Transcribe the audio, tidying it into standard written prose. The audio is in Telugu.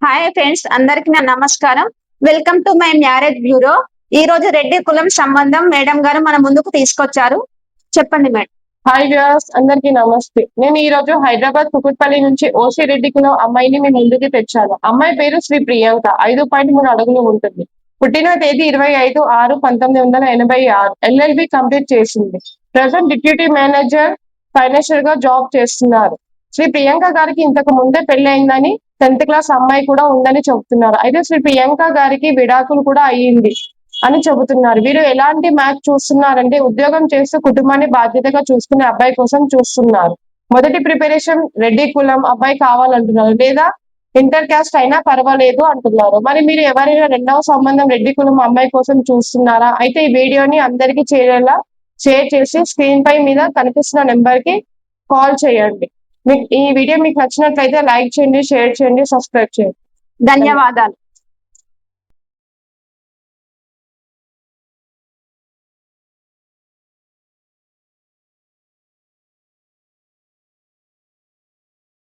హాయ్ ఫ్రెండ్స్, అందరికి నా నమస్కారం. Welcome to my marriage bureau. ఈ రోజు రెడ్డి కులం సంబంధం మేడం గారు మన ముందుకు తీసుకొచ్చారు. చెప్పండి మేడం. హాయ్ వ్యూయర్స్, అందరికి నమస్తే. నేను ఈ రోజు హైదరాబాద్ కుకుట్పల్లి నుంచి ఓసీ రెడ్డి కులం అమ్మాయిని మీ ముందుకి తెచ్చాను. అమ్మాయి పేరు శ్రీ ప్రియాంక. 5.3 అడుగులు ఉంటుంది. పుట్టిన తేదీ 25/5/1986. ఎల్ఎల్బి కంప్లీట్ చేసింది. ప్రజెంట్ డిప్యూటీ మేనేజర్ ఫైనాన్షియల్ గా జాబ్ చేస్తున్నారు. శ్రీ ప్రియాంక గారికి ఇంతకు ముందే పెళ్లి అయిందని, 10th క్లాస్ అమ్మాయి కూడా ఉందని చెబుతున్నారు. అయితే శ్రీ ప్రియాంక గారికి విడాకులు కూడా అయ్యింది అని చెబుతున్నారు. వీరు ఎలాంటి మ్యాచ్ చూస్తున్నారంటే, ఉద్యోగం చేస్తూ కుటుంబాన్ని బాధ్యతగా చూసుకునే అబ్బాయి కోసం చూస్తున్నారు. మొదటి ప్రిపరేషన్ రెడ్డి కులం అబ్బాయి కావాలంటున్నారు, లేదా ఇంటర్ క్యాస్ట్ అయినా పర్వాలేదు అంటున్నారు. మరి మీరు ఎవరైనా రెండవ సంబంధం రెడ్డి కులం అమ్మాయి కోసం చూస్తున్నారా? అయితే ఈ వీడియోని అందరికీ చేరేలా షేర్ చేసి స్క్రీన్ పై మీద కనిపిస్తున్న నెంబర్ కి కాల్ చేయండి. ఈ వీడియో మీకు నచ్చినట్లయితే లైక్ చేయండి, షేర్ చేయండి, సబ్స్క్రైబ్ చేయండి. ధన్యవాదాలు.